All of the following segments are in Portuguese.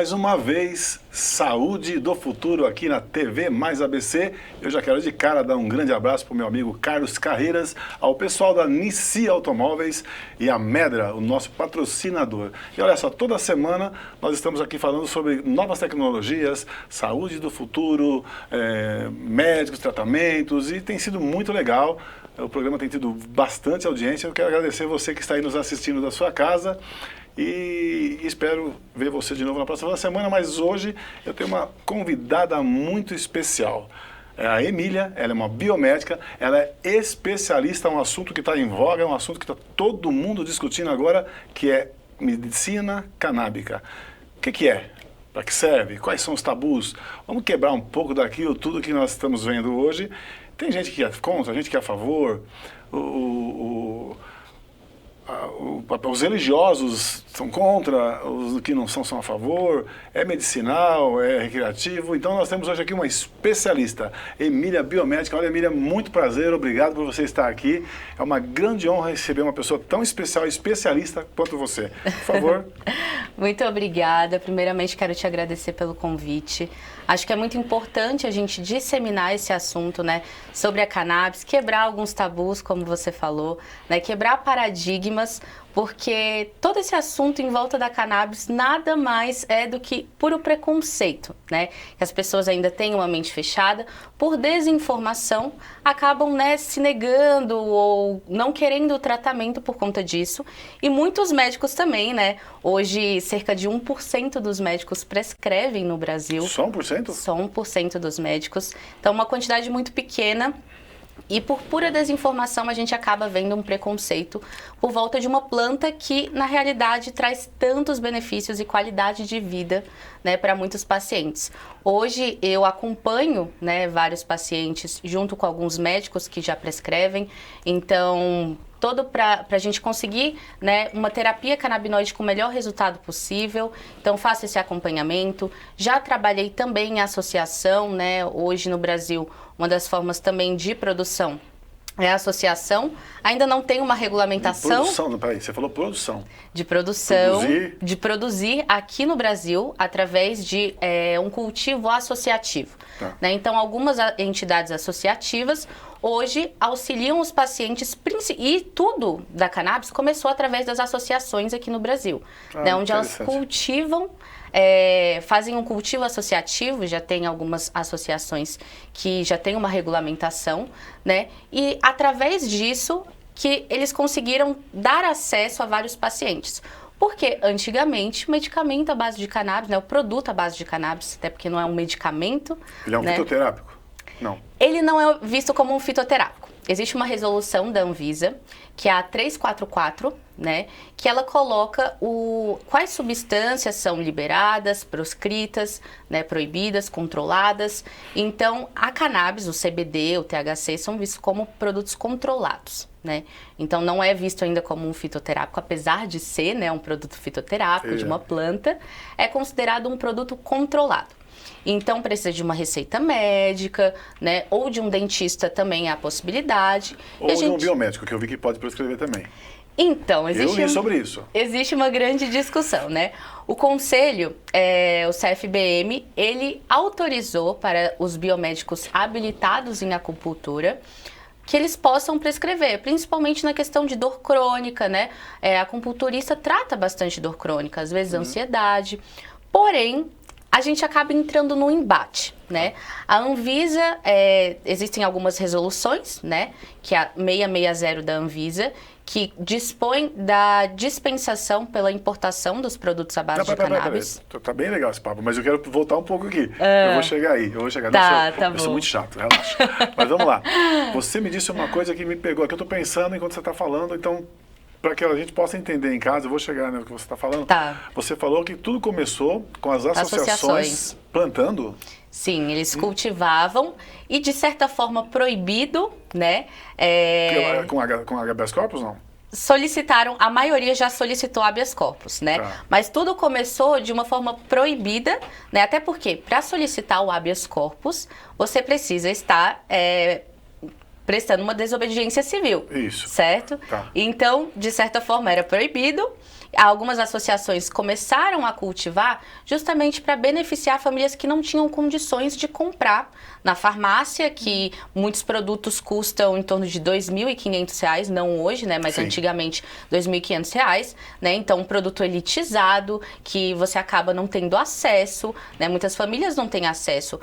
mais uma vez Saúde do Futuro aqui na TV Mais ABC. Eu já quero de cara dar um grande abraço para o meu amigo Carlos Carreiras, ao pessoal da Nissi Automóveis e a Medra, o nosso patrocinador. E olha só, toda semana nós estamos aqui falando sobre novas tecnologias, saúde do futuro, médicos, tratamentos, e tem sido muito legal. O programa tem tido bastante audiência. Eu quero agradecer você que está aí nos assistindo da sua casa. E espero ver você de novo na próxima semana, mas hoje eu tenho uma convidada muito especial. É a Emília, ela é uma biomédica, ela é especialista, um assunto que está em voga, é um assunto que está todo mundo discutindo agora, que é medicina canábica. O que é? Para que serve? Quais são os tabus? Vamos quebrar um pouco daquilo, tudo que nós estamos vendo hoje. Tem gente que é contra, gente que é a favor, os religiosos são contra, os que não são a favor, é medicinal, é recreativo. Então nós temos hoje aqui uma especialista, Emília, biomédica. Olha, Emília, muito prazer, obrigado por você estar aqui. É uma grande honra receber uma pessoa tão especial e especialista quanto você. Por favor. Muito obrigada. Primeiramente, quero te agradecer pelo convite. Acho que é muito importante a gente disseminar esse assunto, né, sobre a cannabis, quebrar alguns tabus, como você falou, né, quebrar paradigmas, porque todo esse assunto em volta da cannabis nada mais é do que puro preconceito, né? Que as pessoas ainda têm uma mente fechada, por desinformação, acabam, né, se negando ou não querendo o tratamento por conta disso. E muitos médicos também, né? Hoje, cerca de 1% dos médicos prescrevem no Brasil. Só 1%? Só 1% dos médicos. Então, uma quantidade muito pequena. E por pura desinformação a gente acaba vendo um preconceito por volta de uma planta que na realidade traz tantos benefícios e qualidade de vida, né, para muitos pacientes. Hoje eu acompanho, né, vários pacientes junto com alguns médicos que já prescrevem, então todo para a gente conseguir, né, uma terapia canabinoide com o melhor resultado possível. Então faço esse acompanhamento. Já trabalhei também em associação, né, hoje no Brasil uma das formas também de produção é a associação. Ainda não tem uma regulamentação. De produção, não, peraí, você falou produção. De produção, produzir. De produzir aqui no Brasil através de um cultivo associativo. Tá. Né? Então, algumas entidades associativas hoje auxiliam os pacientes, e tudo da cannabis começou através das associações aqui no Brasil, né? Onde elas cultivam, fazem um cultivo associativo. Já tem algumas associações que já têm uma regulamentação, né? E através disso que eles conseguiram dar acesso a vários pacientes. Porque antigamente o medicamento à base de cannabis, né, o produto à base de cannabis, até porque não é um medicamento. Ele é um fitoterápico? Não. Ele não é visto como um fitoterápico. Existe uma resolução da Anvisa, que é a 344, né, que ela coloca quais substâncias são liberadas, proscritas, né, proibidas, controladas. Então, a cannabis, o CBD, o THC, são vistos como produtos controlados, né? Então, não é visto ainda como um fitoterápico, apesar de ser, né, um produto fitoterápico de uma planta, é considerado um produto controlado. Então, precisa de uma receita médica, né? Ou de um dentista também é a possibilidade. Ou de um biomédico, que eu vi que pode prescrever também. Então, eu li sobre isso. Existe uma grande discussão, né? O conselho, o CFBM, ele autorizou para os biomédicos habilitados em acupuntura que eles possam prescrever, principalmente na questão de dor crônica, né? A acupunturista trata bastante dor crônica, às vezes ansiedade, porém, a gente acaba entrando num embate, né? A Anvisa, existem algumas resoluções, né? Que é a 660 da Anvisa, que dispõe da dispensação pela importação dos produtos à base de cannabis. Tá bem legal esse papo, mas eu quero voltar um pouco aqui. Eu vou chegar aí, Tá, eu sou muito chato, relaxa. Mas vamos lá. Você me disse uma coisa que me pegou, que eu tô pensando enquanto você tá falando, então, para que a gente possa entender em casa, eu vou chegar no que você está falando. Tá. Você falou que tudo começou com as associações plantando? Sim, eles cultivavam e, de certa forma, proibido, né? Com habeas corpus, não? Solicitaram, a maioria já solicitou habeas corpus, né? Tá. Mas tudo começou de uma forma proibida, né? Até porque, para solicitar o habeas corpus, você precisa estar prestando uma desobediência civil. Isso. Certo? Tá. Então, de certa forma, era proibido. Algumas associações começaram a cultivar justamente para beneficiar famílias que não tinham condições de comprar na farmácia, que muitos produtos custam em torno de R$ 2.500, não hoje, né, mas Sim. antigamente R$ 2.500, né? Então, um produto elitizado que você acaba não tendo acesso, né? Muitas famílias não têm acesso,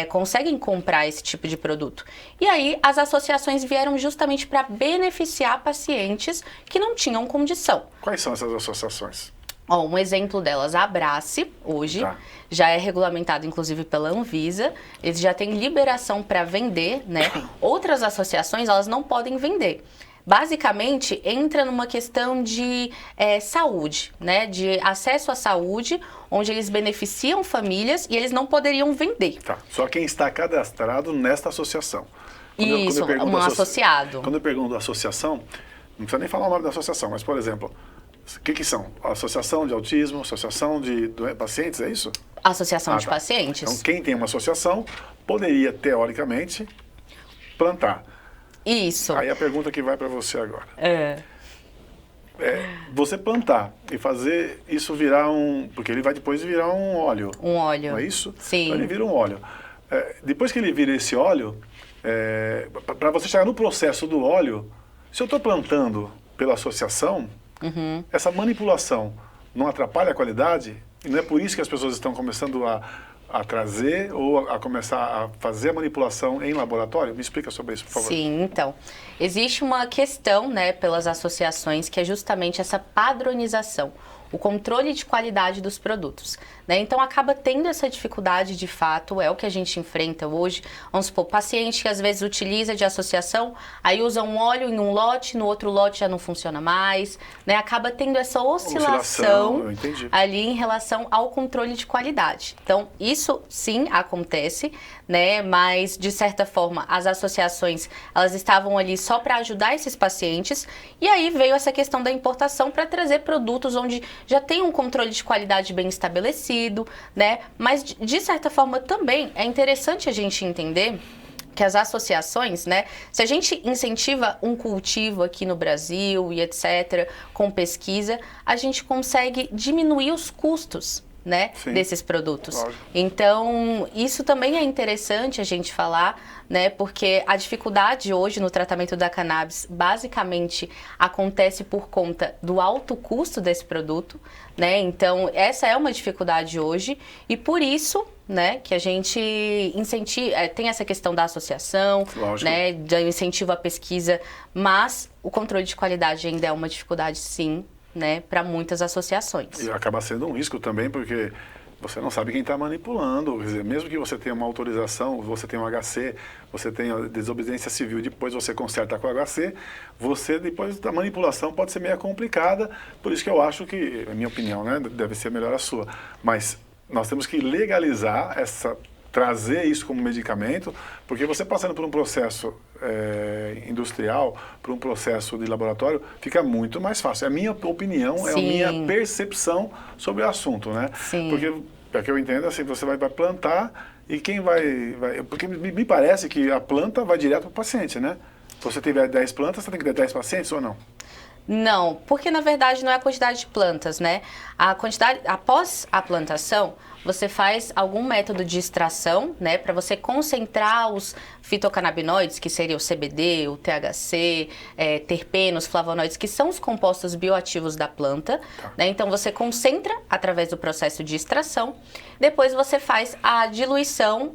conseguem comprar esse tipo de produto. E aí, as associações vieram justamente para beneficiar pacientes que não tinham condição. Quais são essas associações? Ó, um exemplo delas, a Abrace, hoje, já é regulamentado inclusive pela Anvisa, eles já têm liberação para vender, né? Outras associações, elas não podem vender. Basicamente, entra numa questão de saúde, né? De acesso à saúde, onde eles beneficiam famílias e eles não poderiam vender. Tá. Só quem está cadastrado nesta associação. Isso, um associado. Quando eu pergunto associação, não precisa nem falar o nome da associação, mas, por exemplo, o que são? Associação de autismo, associação de pacientes, é isso? Associação de pacientes. Então, quem tem uma associação poderia, teoricamente, plantar. Isso. Aí a pergunta que vai para você agora. Você plantar e fazer isso virar porque ele vai depois virar um óleo. Um óleo. Não é isso? Sim. Então ele vira um óleo. Depois que ele vira esse óleo, para você chegar no processo do óleo, se eu estou plantando pela associação, essa manipulação não atrapalha a qualidade? E não é por isso que as pessoas estão começando a trazer ou a começar a fazer a manipulação em laboratório? Me explica sobre isso, por favor. Sim, então, existe uma questão, né, pelas associações, que é justamente essa padronização, o controle de qualidade dos produtos, né? Então acaba tendo essa dificuldade de fato, é o que a gente enfrenta hoje. Vamos supor, paciente que às vezes utiliza de associação, aí usa um óleo em um lote, no outro lote já não funciona mais, né? Acaba tendo essa oscilação ali em relação ao controle de qualidade. Então isso sim acontece, né? Mas de certa forma as associações, elas estavam ali só para ajudar esses pacientes, e aí veio essa questão da importação para trazer produtos onde já tem um controle de qualidade bem estabelecido, né? Mas de certa forma também é interessante a gente entender que as associações, né? Se a gente incentiva um cultivo aqui no Brasil e etc, com pesquisa, a gente consegue diminuir os custos, né, desses produtos. Lógico. Então, isso também é interessante a gente falar, né, porque a dificuldade hoje no tratamento da cannabis basicamente acontece por conta do alto custo desse produto, né? Então, essa é uma dificuldade hoje e por isso, né, que a gente incentiva, tem essa questão da associação, né, do incentivo à pesquisa, mas o controle de qualidade ainda é uma dificuldade, sim, né, para muitas associações. E acaba sendo um risco também, porque você não sabe quem está manipulando. Quer dizer, mesmo que você tenha uma autorização, você tenha um HC, você tenha desobediência civil, depois você conserta com o HC, você depois da manipulação pode ser meio complicada, por isso que eu acho que, a minha opinião, né, deve ser melhor a sua, mas nós temos que legalizar trazer isso como medicamento, porque você passando por um processo industrial, por um processo de laboratório, fica muito mais fácil. É a minha opinião, é a minha percepção sobre o assunto, né? Sim. Porque, para que eu entenda, assim, você vai plantar e quem vai... Porque me parece que a planta vai direto para o paciente, né? Se você tiver 10 plantas, você tem que ter 10 pacientes ou não? Não, porque na verdade não é a quantidade de plantas, né? A quantidade, após a plantação, você faz algum método de extração, né? Para você concentrar os fitocannabinoides, que seria o CBD, o THC, terpenos, flavonoides, que são os compostos bioativos da planta, né? Então você concentra através do processo de extração, depois você faz a diluição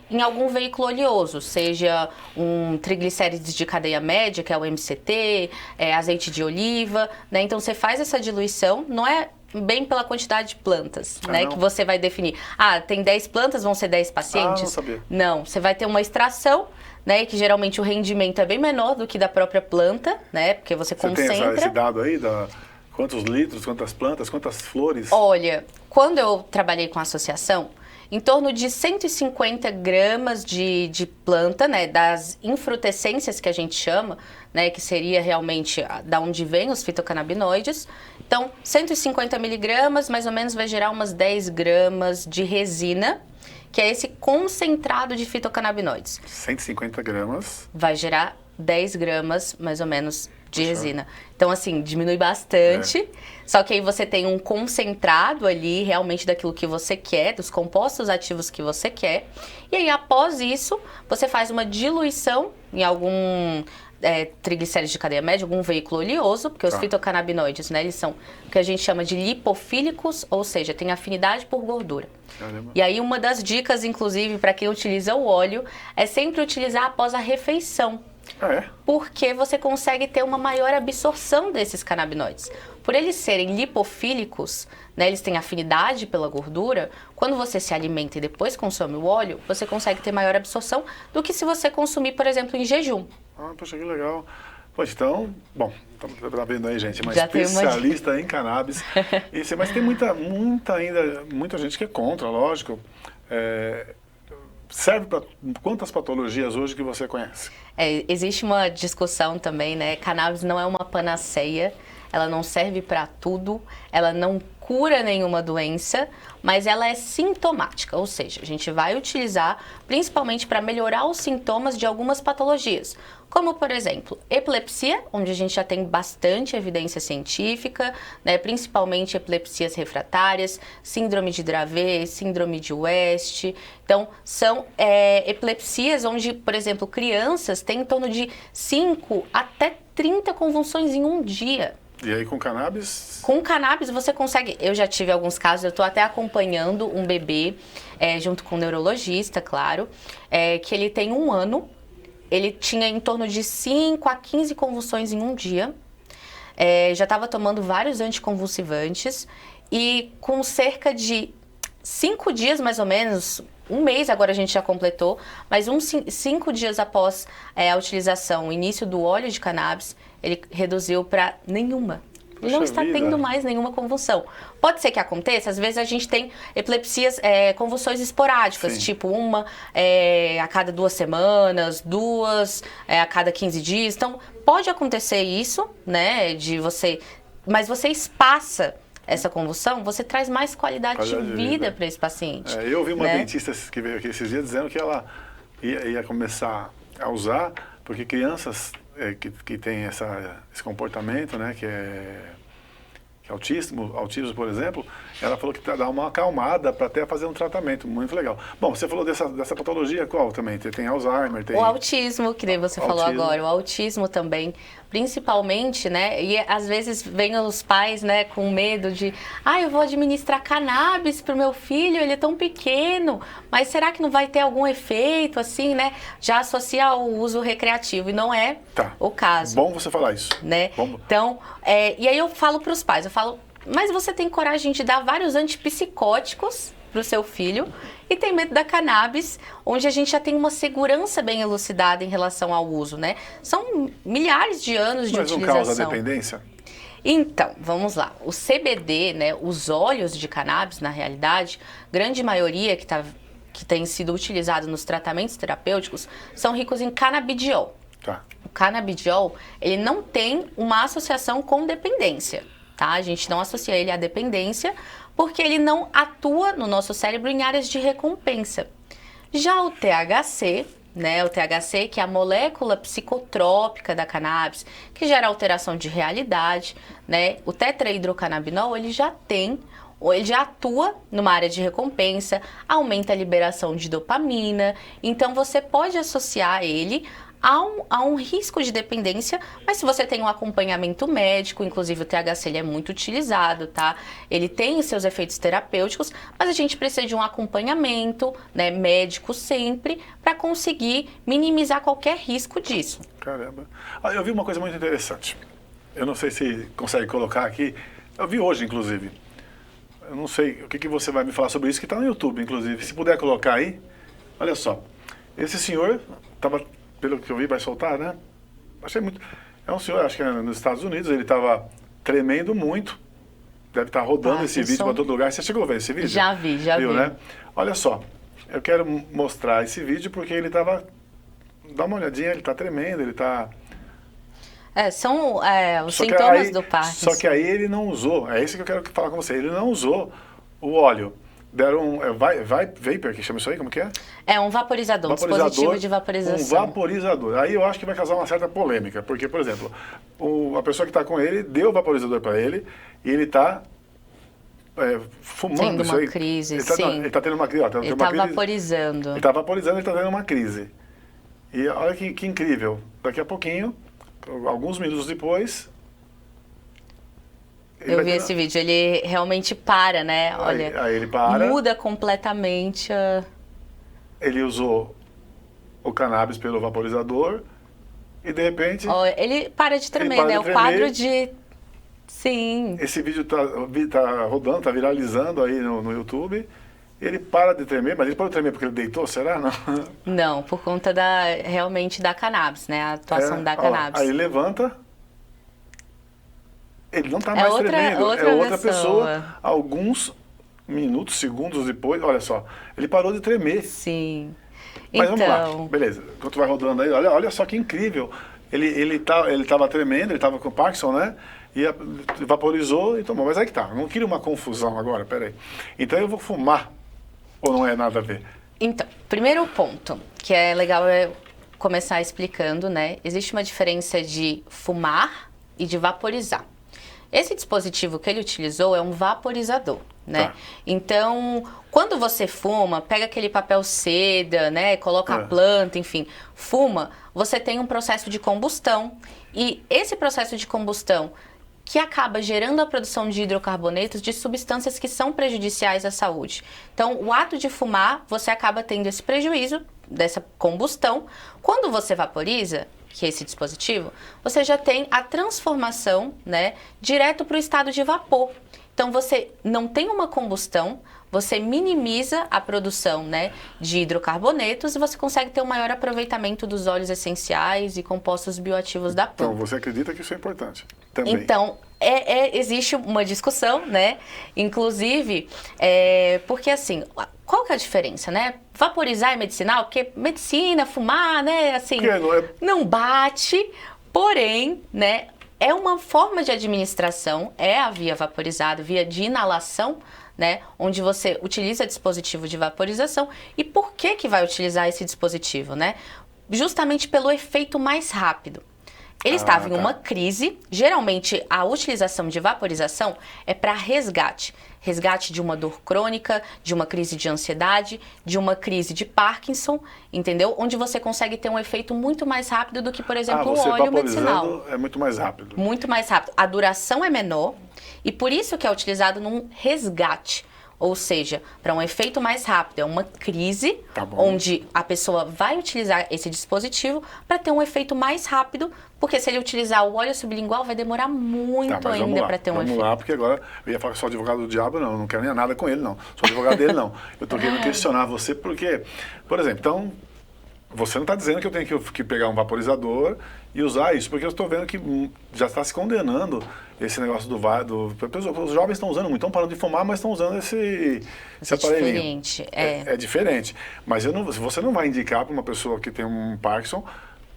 em algum veículo oleoso, seja um triglicérides de cadeia média, que é o MCT, azeite de oliva, né? Então você faz essa diluição, não é bem pela quantidade de plantas, né? Que você vai definir. Tem 10 plantas, vão ser 10 pacientes? Não sabia. Não, você vai ter uma extração, né? Que geralmente o rendimento é bem menor do que da própria planta, né? Porque você concentra. Você tem esse dado aí quantos litros, quantas plantas, quantas flores? Olha, quando eu trabalhei com a associação, em torno de 150 gramas de planta, né, das infrutescências que a gente chama, né, que seria realmente da onde vem os fitocannabinoides. Então, 150 miligramas, mais ou menos, vai gerar umas 10 gramas de resina, que é esse concentrado de fitocannabinoides. 150 gramas. Vai gerar 10 gramas, mais ou menos, de resina. Então, assim, diminui bastante. Só que aí você tem um concentrado ali, realmente, daquilo que você quer, dos compostos ativos que você quer. E aí, após isso, você faz uma diluição em algum triglicérides de cadeia média, algum veículo oleoso, porque os fitocannabinoides, né, eles são o que a gente chama de lipofílicos, ou seja, tem afinidade por gordura. Caramba. E aí, uma das dicas, inclusive, para quem utiliza o óleo, é sempre utilizar após a refeição. Porque você consegue ter uma maior absorção desses canabinoides. Por eles serem lipofílicos, né, eles têm afinidade pela gordura, quando você se alimenta e depois consome o óleo, você consegue ter maior absorção do que se você consumir, por exemplo, em jejum. Poxa, que legal. Poxa, então, bom, tá vendo aí, gente, uma Já especialista em cannabis. Mas tem muita gente que é contra, lógico. Serve para quantas patologias hoje que você conhece? Existe uma discussão também, né? Cannabis não é uma panaceia, ela não serve para tudo, ela não cura nenhuma doença, mas ela é sintomática, ou seja, a gente vai utilizar principalmente para melhorar os sintomas de algumas patologias, como, por exemplo, epilepsia, onde a gente já tem bastante evidência científica, né, principalmente epilepsias refratárias, síndrome de Dravet, síndrome de West. Então, são epilepsias onde, por exemplo, crianças têm em torno de 5 até 30 convulsões em um dia. E aí com cannabis? Com cannabis você consegue, eu já tive alguns casos, eu estou até acompanhando um bebê, junto com um neurologista, claro, que ele tem 1 ano, ele tinha em torno de 5 a 15 convulsões em um dia, já estava tomando vários anticonvulsivantes e com cerca de 5 dias mais ou menos, 1 mês agora a gente já completou, mas 5 dias após a utilização, o início do óleo de cannabis, ele reduziu para nenhuma. Ele não está tendo mais nenhuma convulsão. Pode ser que aconteça, às vezes a gente tem epilepsias, convulsões esporádicas, tipo uma a cada 2 semanas, 2 a cada 15 dias. Então, pode acontecer isso, né, mas você espaça essa convulsão, você traz mais qualidade de vida para esse paciente. Eu ouvi uma dentista que veio aqui esses dias dizendo que ela ia começar a usar, porque crianças que têm esse comportamento, né, que é autismo, por exemplo, ela falou que dá uma acalmada para até fazer um tratamento muito legal. Bom, você falou dessa patologia, qual também? Tem Alzheimer, tem... O autismo, que nem você falou agora, o autismo também, principalmente, né, e às vezes vem os pais, né, com medo de, eu vou administrar cannabis pro meu filho, ele é tão pequeno, mas será que não vai ter algum efeito, assim, né, já associa ao uso recreativo, e não é o caso. Bom você falar isso. Né? Então, e aí eu falo para os pais, mas você tem coragem de dar vários antipsicóticos para o seu filho e tem medo da cannabis, onde a gente já tem uma segurança bem elucidada em relação ao uso, né? São milhares de anos de utilização. Mas não causa dependência? Então, vamos lá. O CBD, né, os óleos de cannabis, na realidade, grande maioria que tem sido utilizado nos tratamentos terapêuticos, são ricos em canabidiol. O canabidiol, ele não tem uma associação com dependência, tá? A gente não associa ele à dependência porque ele não atua no nosso cérebro em áreas de recompensa. Já o THC, né, o THC, que é a molécula psicotrópica da cannabis, que gera alteração de realidade, né? O tetrahidrocannabinol, ele já atua numa área de recompensa, aumenta a liberação de dopamina, então você pode associar ele a um risco de dependência, mas se você tem um acompanhamento médico, inclusive o THC ele é muito utilizado, tá? Ele tem seus efeitos terapêuticos, mas a gente precisa de um acompanhamento, né, médico sempre, para conseguir minimizar qualquer risco disso. Caramba. Eu vi uma coisa muito interessante. Eu não sei se consegue colocar aqui. Eu vi hoje, inclusive. Eu não sei o que você vai me falar sobre isso, que está no YouTube, inclusive. Se puder colocar aí. Olha só. Esse senhor estava... Pelo que eu vi, vai soltar, né? Achei muito... É um senhor, acho que é nos Estados Unidos, ele estava tremendo muito. Deve estar rodando esse vídeo para todo lugar. Você chegou a ver esse vídeo? Já vi. Né? Olha só, eu quero mostrar esse vídeo porque ele estava... Dá uma olhadinha, ele está tremendo, ele está... São os sintomas do Parkinson. Só que aí ele não usou, é isso que eu quero falar com você, ele não usou o óleo. deram vapor, que chama isso aí, como que é? É um vaporizador, um dispositivo de vaporização. Um vaporizador. Aí eu acho que vai causar uma certa polêmica, porque, por exemplo, a pessoa que está com ele deu o vaporizador para ele e ele está fumando. Tendo uma crise, sim. Ele está tendo uma crise. Ele está vaporizando. Ele está vaporizando e está tendo uma crise. E olha que incrível. Daqui a pouquinho, alguns minutos depois... Eu vi esse vídeo, ele realmente para, né? Olha, aí ele para. Muda completamente a... Ele usou o cannabis pelo vaporizador e de repente... ele para de tremer, né? O quadro de... Sim. Esse vídeo tá rodando, tá viralizando aí no YouTube. Ele para de tremer, mas ele parou de tremer porque ele deitou, será? Não, não, por conta realmente da cannabis, né? A atuação da cannabis. Aí ele levanta... Ele não está mais tremendo, é outra pessoa. Alguns minutos, segundos depois, olha só, ele parou de tremer. Sim. Mas vamos lá, beleza. Enquanto vai rodando aí, olha só que incrível. Ele estava tremendo, ele estava com Parkinson, né? E vaporizou e tomou. Mas aí que tá, não queria uma confusão agora, peraí. Então eu vou fumar, ou não é nada a ver? Então, primeiro ponto, que é legal começar explicando, né? Existe uma diferença de fumar e de vaporizar. Esse dispositivo que ele utilizou é um vaporizador, né? Tá. Então, quando você fuma, pega aquele papel seda, né? Coloca a planta, enfim, fuma, você tem um processo de combustão. E esse processo de combustão que acaba gerando a produção de hidrocarbonetos de substâncias que são prejudiciais à saúde. Então, o ato de fumar, você acaba tendo esse prejuízo dessa combustão. Quando você vaporiza, que é esse dispositivo, você já tem a transformação, né, direto para o estado de vapor. Então, você não tem uma combustão, você minimiza a produção, né, de hidrocarbonetos e você consegue ter um maior aproveitamento dos óleos essenciais e compostos bioativos da planta. Então, você acredita que isso é importante também? Então, existe uma discussão, né, inclusive, porque assim... Qual que é a diferença, né? Vaporizar é medicinal, porque medicina, fumar, né, assim, não bate, porém, né, é uma forma de administração, é a via vaporizada, via de inalação, né, onde você utiliza dispositivo de vaporização. E por que vai utilizar esse dispositivo, né? Justamente pelo efeito mais rápido. Ele estava em uma crise, geralmente a utilização de vaporização é para resgate. Resgate de uma dor crônica, de uma crise de ansiedade, de uma crise de Parkinson, entendeu? Onde você consegue ter um efeito muito mais rápido do que, por exemplo, o óleo medicinal. É muito mais rápido. Muito mais rápido. A duração é menor e por isso que é utilizado num resgate. Ou seja, para um efeito mais rápido, é uma crise onde a pessoa vai utilizar esse dispositivo para ter um efeito mais rápido, porque se ele utilizar o óleo sublingual vai demorar muito ainda para ter um efeito. Vamos lá, porque agora eu ia falar que sou advogado do diabo, não quero nem nada com ele, não. Sou advogado dele, não. Eu estou querendo questionar você porque, por exemplo, então, você não está dizendo que eu tenho que pegar um vaporizador e usar isso, porque eu estou vendo que já está se condenando esse negócio os jovens estão usando muito, estão parando de fumar, mas estão usando esse aparelhinho. Diferente, é diferente. Mas você não vai indicar para uma pessoa que tem um Parkinson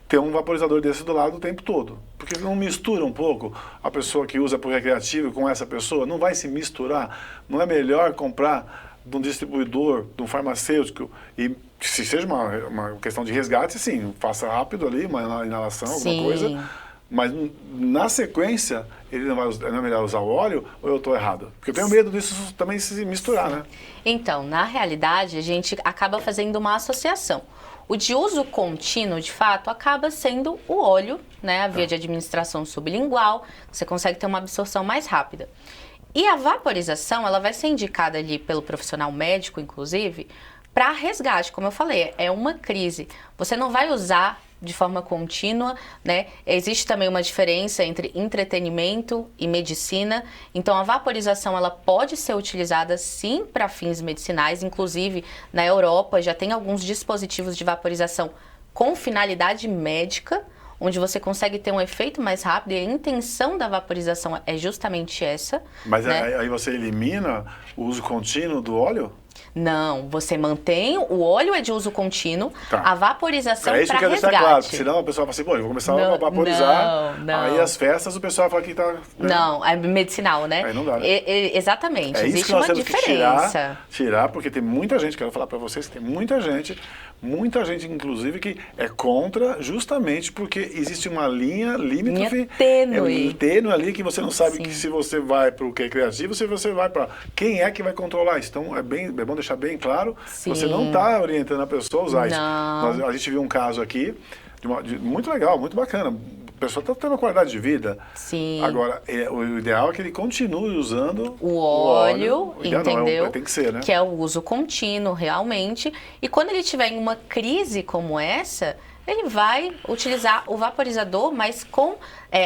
ter um vaporizador desse do lado o tempo todo. Porque não mistura um pouco a pessoa que usa para o recreativo com essa pessoa, não vai se misturar. Não é melhor comprar de um distribuidor, de um farmacêutico, e se seja uma questão de resgate, sim, faça rápido ali, uma inalação, alguma coisa, mas na sequência, não é melhor usar o óleo ou eu estou errado? Porque eu tenho medo disso também se misturar, né? Então, na realidade, a gente acaba fazendo uma associação. O de uso contínuo, de fato, acaba sendo o óleo, né, a via de administração sublingual, você consegue ter uma absorção mais rápida. E a vaporização, ela vai ser indicada ali pelo profissional médico, inclusive, para resgate, como eu falei, é uma crise. Você não vai usar de forma contínua, né? Existe também uma diferença entre entretenimento e medicina. Então, a vaporização, ela pode ser utilizada, sim, para fins medicinais. Inclusive, na Europa, já tem alguns dispositivos de vaporização com finalidade médica, onde você consegue ter um efeito mais rápido e a intenção da vaporização é justamente essa. Mas né? aí você elimina o uso contínuo do óleo? Não, você mantém, o óleo é de uso contínuo, Tá. a vaporização É isso que para eu quero deixar resgate. claro, porque senão a pessoa fala assim, pô, eu vou começar a vaporizar, não. aí as festas o pessoal fala que tá... né? Não, é medicinal, né? Aí não dá, né? Exatamente, É isso existe que nós uma temos diferença. que tirar, porque tem muita gente, quero falar para vocês que tem muita gente inclusive que é contra justamente porque existe uma linha limítrofe, Linha tênue. tênue ali que você não sabe Sim. que se você vai para o que é criativo, se você vai para quem é que vai controlar isso. Então é bom deixar bem claro, Sim. você não está orientando a pessoa a usar isso. Não. A gente viu um caso aqui, muito legal, muito bacana. A pessoa está tendo uma qualidade de vida. Sim. Agora, o ideal é que ele continue usando O óleo, O ideal não, entendeu? tem que ser, né? Que é o uso contínuo, realmente. E quando ele tiver em uma crise como essa, ele vai utilizar o vaporizador, mas com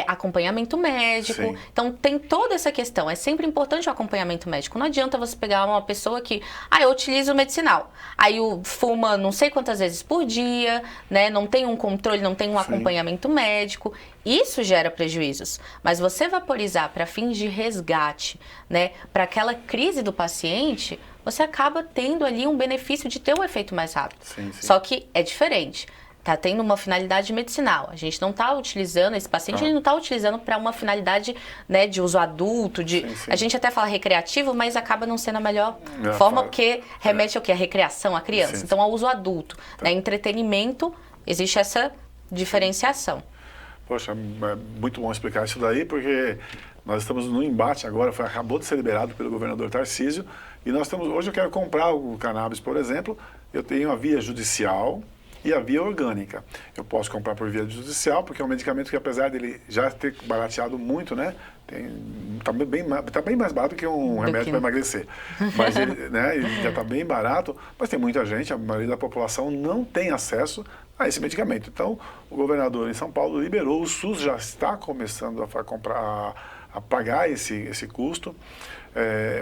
acompanhamento médico. Sim. Então, tem toda essa questão. É sempre importante o acompanhamento médico. Não adianta você pegar uma pessoa que, eu utilizo medicinal. Aí fuma não sei quantas vezes por dia, né? Não tem um controle, não tem um acompanhamento médico. Isso gera prejuízos. Mas você vaporizar para fins de resgate, né? Para aquela crise do paciente, você acaba tendo ali um benefício de ter um efeito mais rápido. Sim, sim. Só que é diferente. Está tendo uma finalidade medicinal. A gente não está utilizando, esse paciente ele não está utilizando para uma finalidade, né, de uso adulto, Sim. a gente até fala recreativo, mas acaba não sendo a melhor forma, porque remete ao quê? A recreação, a criança. Sim. Então, ao uso adulto. Né? Entretenimento, existe essa diferenciação. Poxa, é muito bom explicar isso daí, porque nós estamos num embate agora, acabou de ser liberado pelo governador Tarcísio, e hoje eu quero comprar o cannabis, por exemplo, eu tenho a via judicial e a via orgânica. Eu posso comprar por via judicial, porque é um medicamento que, apesar dele já ter barateado muito, né, tá bem mais barato que um remédio para emagrecer. Mas ele já está bem barato, mas tem muita gente, a maioria da população não tem acesso a esse medicamento. Então, o governador em São Paulo liberou, o SUS já está começando a pagar esse custo,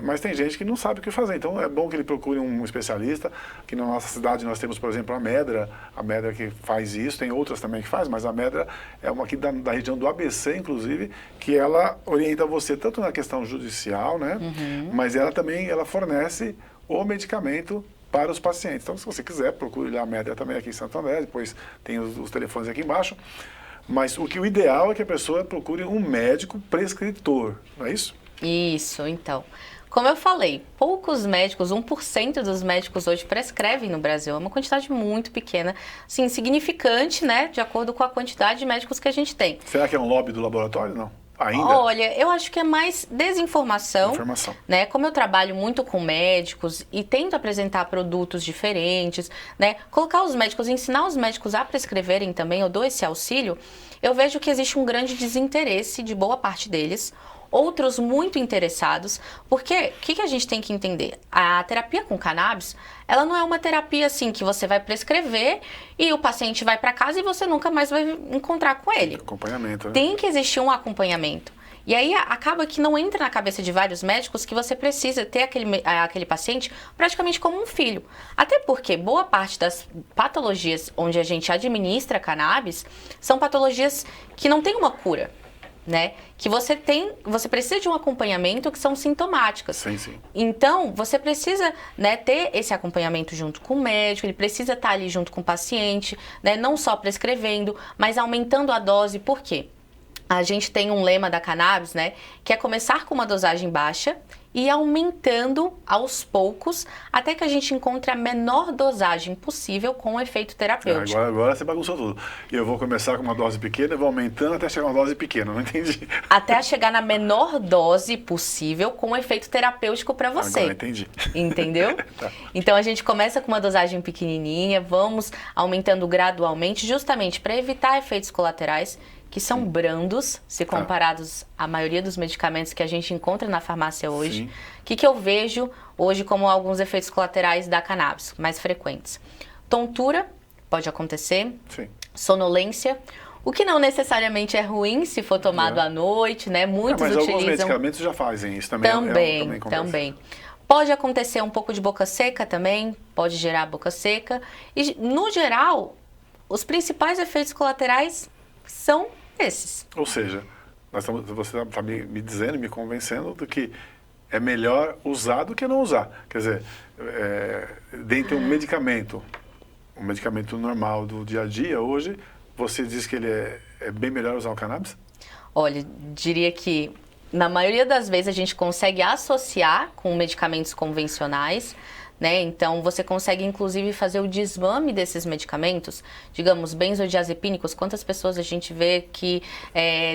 mas tem gente que não sabe o que fazer. Então, é bom que ele procure um especialista. Aqui na nossa cidade nós temos, por exemplo, a Medra que faz isso, tem outras também que faz, mas a Medra é uma aqui da região do ABC, inclusive, que ela orienta você tanto na questão judicial, né, mas ela também fornece o medicamento para os pacientes. Então, se você quiser, procure lá a Medra também aqui em Santo André, depois tem os telefones aqui embaixo. Mas o ideal é que a pessoa procure um médico prescritor, não é isso? Isso, então. Como eu falei, poucos médicos, 1% dos médicos hoje prescrevem no Brasil. É uma quantidade muito pequena, assim, significante, né, de acordo com a quantidade de médicos que a gente tem. Será que é um lobby do laboratório? Não. Ainda? Olha, eu acho que é mais desinformação, Informação. né? Como eu trabalho muito com médicos e tento apresentar produtos diferentes, né? Colocar os médicos, ensinar os médicos a prescreverem também, eu dou esse auxílio, eu vejo que existe um grande desinteresse de boa parte deles, outros muito interessados, porque o que a gente tem que entender? A terapia com cannabis, ela não é uma terapia assim que você vai prescrever e o paciente vai para casa e você nunca mais vai encontrar com ele. Acompanhamento, né? Tem que existir um acompanhamento. E aí acaba que não entra na cabeça de vários médicos que você precisa ter aquele paciente praticamente como um filho. Até porque boa parte das patologias onde a gente administra cannabis são patologias que não têm uma cura. Né? Que você precisa de um acompanhamento que são sintomáticas. Sim, sim. Então, você precisa, né, ter esse acompanhamento junto com o médico, ele precisa estar ali junto com o paciente, né, não só prescrevendo, mas aumentando a dose. Por quê? A gente tem um lema da cannabis, né, que é começar com uma dosagem baixa e aumentando aos poucos até que a gente encontre a menor dosagem possível com efeito terapêutico. Agora você bagunçou tudo. Eu vou começar com uma dose pequena e vou aumentando até chegar a uma dose pequena, não entendi. Até chegar na menor dose possível com efeito terapêutico para você. Agora entendi. Entendeu? Tá. Então a gente começa com uma dosagem pequenininha, vamos aumentando gradualmente, justamente para evitar efeitos colaterais que são brandos, se comparados à maioria dos medicamentos que a gente encontra na farmácia hoje. O que eu vejo hoje como alguns efeitos colaterais da cannabis, mais frequentes? Tontura, pode acontecer. Sim. Sonolência, o que não necessariamente é ruim se for tomado à noite, né? Muitos mas utilizam... alguns medicamentos já fazem isso também. Também. Pode acontecer um pouco de boca seca também, pode gerar boca seca. E, no geral, os principais efeitos colaterais são esses. Ou seja, você está me dizendo, me convencendo do que é melhor usar do que não usar. Quer dizer, dentro de um medicamento normal do dia a dia, hoje, você diz que ele é bem melhor usar o cannabis? Olha, diria que na maioria das vezes a gente consegue associar com medicamentos convencionais, né? Então você consegue inclusive fazer o desmame desses medicamentos, digamos, benzodiazepínicos. Quantas pessoas a gente vê que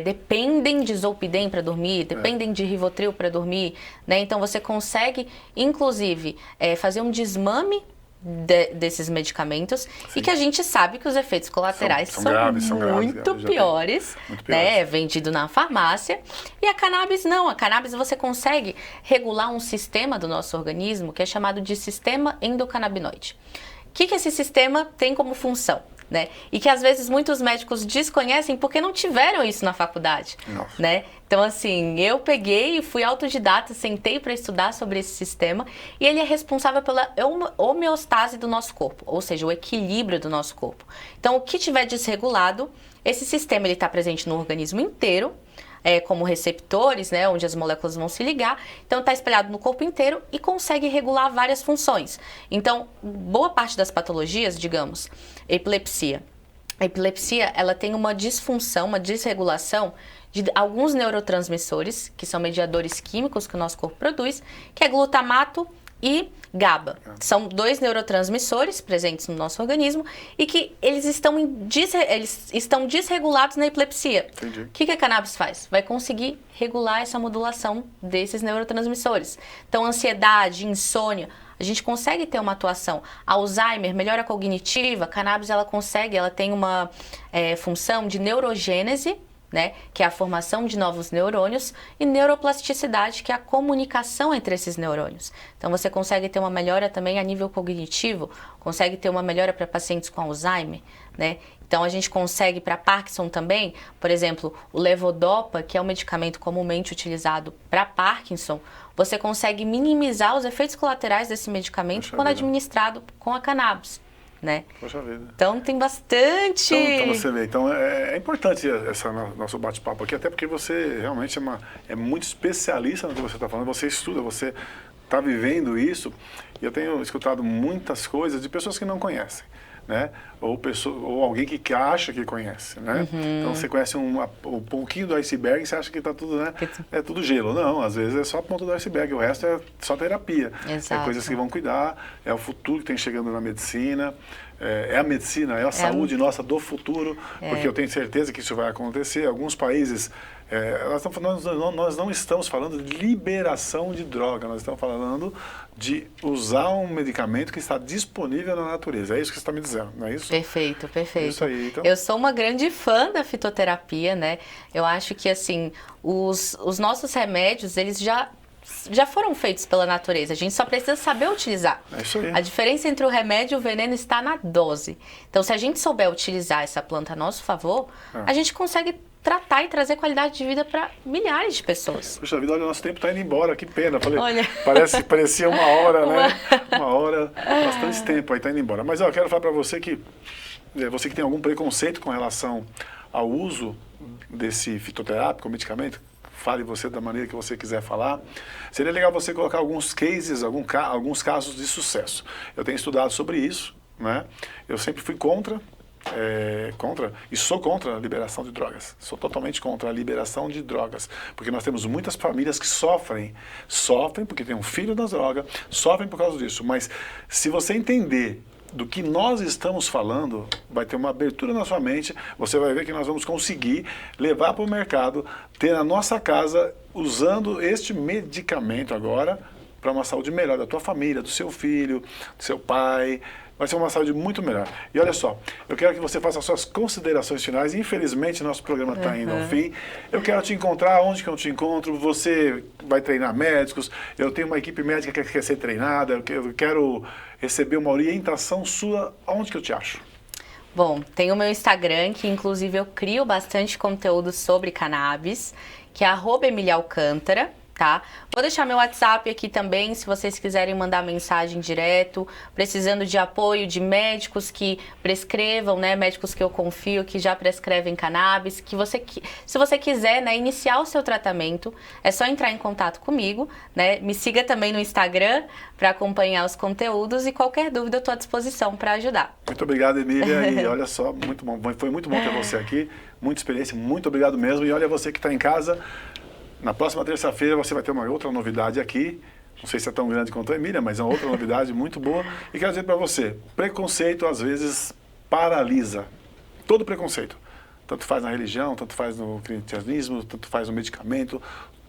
dependem de Zolpidem para dormir, dependem de Rivotril para dormir, né? Então você consegue inclusive fazer um desmame desses medicamentos. Sim. E que a gente sabe que os efeitos colaterais são muito piores, né? É vendido na farmácia. E a cannabis não. A cannabis você consegue regular um sistema do nosso organismo que é chamado de sistema endocannabinoide. O que esse sistema tem como função? Né? E que às vezes muitos médicos desconhecem porque não tiveram isso na faculdade, né? Então assim, eu peguei e fui autodidata, sentei para estudar sobre esse sistema e ele é responsável pela homeostase do nosso corpo, ou seja, o equilíbrio do nosso corpo. Então o que tiver desregulado, esse sistema ele está presente no organismo inteiro, como receptores, né, onde as moléculas vão se ligar. Então está espalhado no corpo inteiro e consegue regular várias funções. Então, boa parte das patologias, digamos, epilepsia. A epilepsia, ela tem uma disfunção, uma desregulação de alguns neurotransmissores, que são mediadores químicos que o nosso corpo produz, que é glutamato e GABA. São 2 neurotransmissores presentes no nosso organismo e que eles estão desregulados na epilepsia. Entendi. O que a cannabis faz? Vai conseguir regular essa modulação desses neurotransmissores. Então, ansiedade, insônia, a gente consegue ter uma atuação. Alzheimer, melhora cognitiva, a cannabis ela tem uma função de neurogênese, né, que é a formação de novos neurônios, e neuroplasticidade, que é a comunicação entre esses neurônios. Então você consegue ter uma melhora também a nível cognitivo, consegue ter uma melhora para pacientes com Alzheimer, né? Então a gente consegue para Parkinson também, por exemplo, o levodopa, que é um medicamento comumente utilizado para Parkinson, você consegue minimizar os efeitos colaterais desse medicamento quando administrado com a cannabis. Né? Poxa vida. Então tem bastante. Então você vê, então é importante esse nosso bate-papo aqui, até porque você realmente é muito especialista no que você está falando, você estuda, você está vivendo isso, e eu tenho escutado muitas coisas de pessoas que não conhecem, né? Ou alguém que acha que conhece, né? Então você conhece um pouquinho do iceberg e você acha que está tudo, né? É tudo gelo. Não, às vezes é só a ponta do iceberg, o resto é só terapia. Exato. É coisas que vão cuidar, é o futuro que tem chegando na medicina, é a medicina, é a saúde nossa do futuro, porque eu tenho certeza que isso vai acontecer. Alguns países, nós não estamos falando de liberação de droga, nós estamos falando de usar um medicamento que está disponível na natureza. É isso que você está me dizendo, não é isso? Perfeito, perfeito. Isso aí, então. Eu sou uma grande fã da fitoterapia, né? Eu acho que, assim, os nossos remédios, eles já foram feitos pela natureza, a gente só precisa saber utilizar. É isso aí. A diferença entre o remédio e o veneno está na dose. Então, se a gente souber utilizar essa planta a nosso favor, a gente consegue tratar e trazer qualidade de vida para milhares de pessoas. Puxa vida, olha, nosso tempo está indo embora, que pena. Falei, olha. Parecia uma hora, né? Uma hora, bastante tempo aí está indo embora. Mas eu quero falar para você que tem algum preconceito com relação ao uso desse fitoterápico, medicamento, fale você da maneira que você quiser falar. Seria legal você colocar alguns cases, alguns casos de sucesso. Eu tenho estudado sobre isso, né? Eu sempre fui contra e sou contra a liberação de drogas. Sou totalmente contra a liberação de drogas, porque nós temos muitas famílias que sofrem porque tem um filho nas drogas, sofrem por causa disso. Mas se você entender do que nós estamos falando, vai ter uma abertura na sua mente, você vai ver que nós vamos conseguir levar para o mercado, ter na nossa casa, usando este medicamento agora, para uma saúde melhor da tua família, do seu filho, do seu pai. Vai ser uma saúde muito melhor. E olha só, eu quero que você faça as suas considerações finais. Infelizmente, nosso programa está indo ao fim. Eu quero te encontrar. Onde que eu te encontro? Você vai treinar médicos. Eu tenho uma equipe médica que quer ser treinada. Eu quero receber uma orientação sua. Aonde que eu te acho? Bom, tem o meu Instagram, que inclusive eu crio bastante conteúdo sobre cannabis, que é @EmiliaAlcântara. tá? Vou deixar meu WhatsApp aqui também, se vocês quiserem mandar mensagem direto, precisando de apoio de médicos que prescrevam, né? Médicos que eu confio, que já prescrevem cannabis, se você quiser, né, iniciar o seu tratamento, é só entrar em contato comigo, né? Me siga também no Instagram para acompanhar os conteúdos e qualquer dúvida eu estou à disposição para ajudar. Muito obrigado, Emília, e olha só, muito bom, foi muito bom ter você aqui, muita experiência, muito obrigado mesmo, e olha você que está em casa, na próxima terça-feira você vai ter uma outra novidade aqui, não sei se é tão grande quanto a Emília, mas é uma outra novidade muito boa, e quero dizer para você, preconceito às vezes paralisa, todo preconceito, tanto faz na religião, tanto faz no cristianismo, tanto faz no medicamento,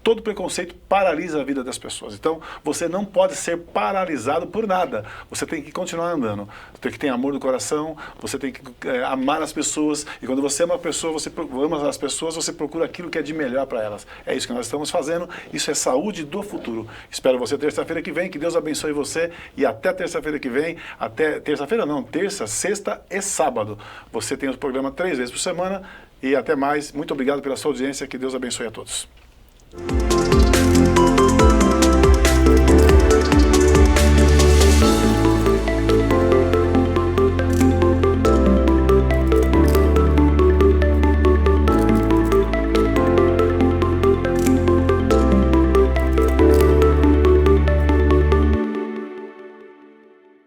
todo preconceito paralisa a vida das pessoas. Então, você não pode ser paralisado por nada. Você tem que continuar andando. Você tem que ter amor no coração, você tem que amar as pessoas. E quando você ama a pessoa, você ama as pessoas, você procura aquilo que é de melhor para elas. É isso que nós estamos fazendo. Isso é saúde do futuro. Espero você terça-feira que vem. Que Deus abençoe você. E até terça-feira que vem. Até terça-feira não, terça, sexta e sábado. Você tem o programa 3 vezes por semana. E até mais. Muito obrigado pela sua audiência. Que Deus abençoe a todos.